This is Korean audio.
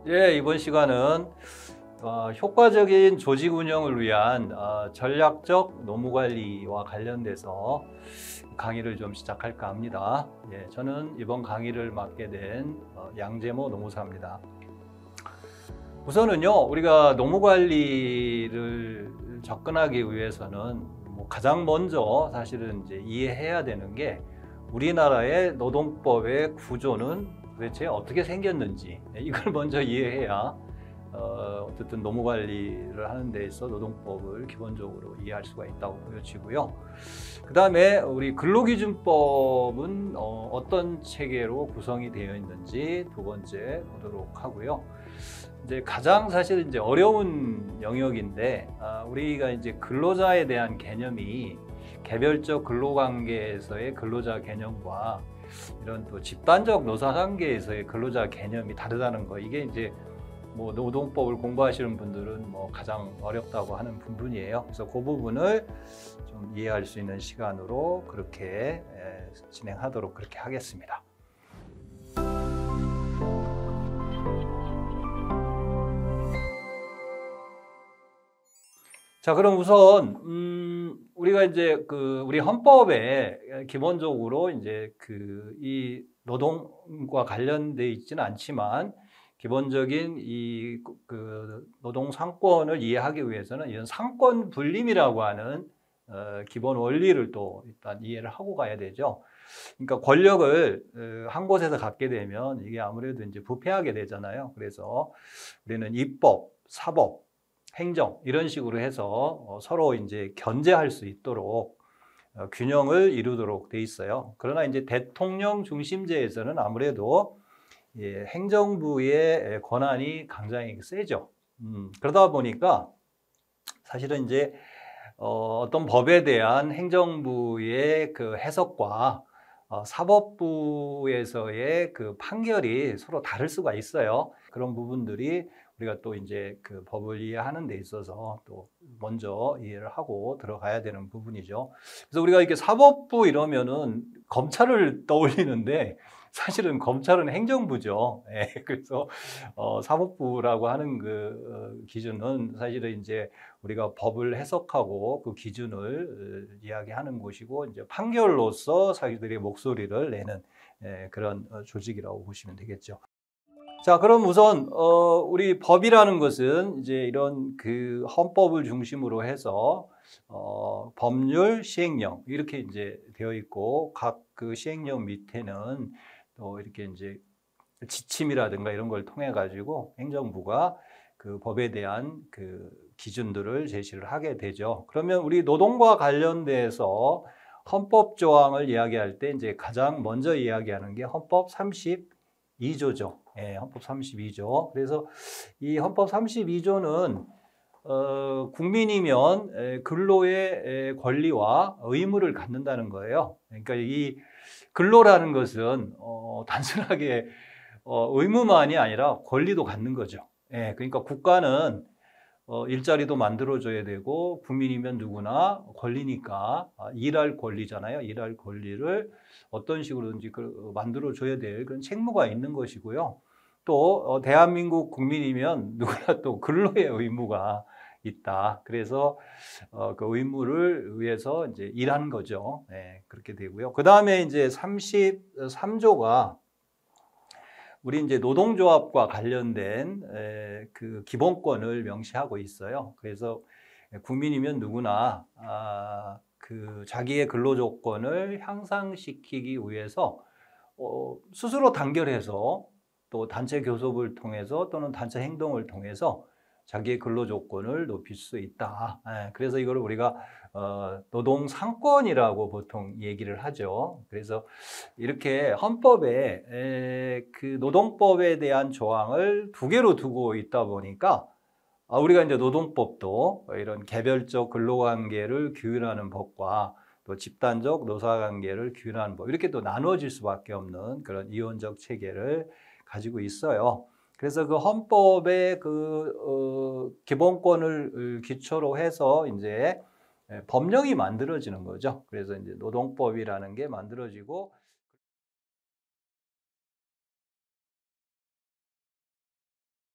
예, 이번 시간은 효과적인 조직 운영을 위한 전략적 노무 관리와 관련돼서 강의를 좀 시작할까 합니다. 예, 저는 이번 강의를 맡게 된 양재모 노무사입니다. 우선은요, 우리가 노무 관리를 접근하기 위해서는 가장 먼저 사실은 이제 이해해야 되는 게 우리나라의 노동법의 구조는 도대체 어떻게 생겼는지 이걸 먼저 이해해야 어쨌든 노무 관리를 하는 데 있어 노동법을 기본적으로 이해할 수가 있다고 보여지고요. 그 다음에 우리 근로기준법은 어떤 체계로 구성이 되어 있는지 두 번째 보도록 하고요. 이제 가장 사실 이제 어려운 영역인데 우리가 이제 근로자에 대한 개념이 개별적 근로관계에서의 근로자 개념과 이런 또 집단적 노사관계에서의 근로자 개념이 다르다는 거, 이게 이제 노동법을 공부하시는 분들은 가장 어렵다고 하는 부분이에요. 그래서 그 부분을 좀 이해할 수 있는 시간으로 그렇게 진행하도록 그렇게 하겠습니다. 자, 그럼 우선 우리가 이제 우리 헌법에 기본적으로 이제 이 노동과 관련돼 있지는 않지만 기본적인 이 노동 상권을 이해하기 위해서는 이런 상권 분립이라고 하는 기본 원리를 또 일단 이해를 하고 가야 되죠. 그러니까 권력을 한 곳에서 갖게 되면 이게 아무래도 이제 부패하게 되잖아요. 그래서 우리는 입법, 사법, 행정 이런 식으로 해서 서로 이제 견제할 수 있도록 균형을 이루도록 돼 있어요. 그러나 이제 대통령 중심제에서는 아무래도 행정부의 권한이 굉장히 세죠. 그러다 보니까 사실은 이제 어떤 법에 대한 행정부의 그 해석과 사법부에서의 그 판결이 서로 다를 수가 있어요. 그런 부분들이 우리가 또 이제 그 법을 이해하는 데 있어서 또 먼저 이해를 하고 들어가야 되는 부분이죠. 그래서 우리가 이렇게 사법부 이러면은 검찰을 떠올리는데 사실은 검찰은 행정부죠. 예, 그래서 사법부라고 하는 기준은 사실은 이제 우리가 법을 해석하고 그 기준을 이야기하는 곳이고 이제 판결로서 자기들의 목소리를 내는 그런 조직이라고 보시면 되겠죠. 자, 그럼 우선 우리 법이라는 것은 이제 이런 헌법을 중심으로 해서 법률, 시행령 이렇게 이제 되어 있고 각 그 시행령 밑에는 또 이렇게 이제 지침이라든가 이런 걸 통해 가지고 행정부가 그 법에 대한 그 기준들을 제시를 하게 되죠. 그러면 우리 노동과 관련돼서 헌법 조항을 이야기할 때 이제 가장 먼저 이야기하는 게 헌법 32조죠. 예, 헌법 32조. 그래서 이 헌법 32조는 국민이면 근로의 권리와 의무를 갖는다는 거예요. 그러니까 이 근로라는 것은 단순하게 의무만이 아니라 권리도 갖는 거죠. 예, 그러니까 국가는 일자리도 만들어줘야 되고 국민이면 누구나 권리니까 일할 권리잖아요. 일할 권리를 어떤 식으로든지 만들어줘야 될 그런 책무가 있는 것이고요. 또 대한민국 국민이면 누구나 또 근로의 의무가 있다. 그래서 그 의무를 위해서 이제 일하는 거죠. 네, 그렇게 되고요. 그 다음에 이제 33조가 우리 이제 노동조합과 관련된 그 기본권을 명시하고 있어요. 그래서 국민이면 누구나 그 자기의 근로 조건을 향상시키기 위해서 스스로 단결해서 또 단체 교섭을 통해서 또는 단체 행동을 통해서 자기의 근로 조건을 높일 수 있다. 그래서 이걸 우리가 노동 상권이라고 보통 얘기를 하죠. 그래서 이렇게 헌법에 그 노동법에 대한 조항을 두 개로 두고 있다 보니까 우리가 이제 노동법도 이런 개별적 근로관계를 규율하는 법과 또 집단적 노사관계를 규율하는 법 이렇게 또 나누어질 수밖에 없는 그런 이원적 체계를 가지고 있어요. 그래서 그 헌법의 기본권을 기초로 해서 이제 법령이 만들어지는 거죠. 그래서 이제 노동법이라는 게 만들어지고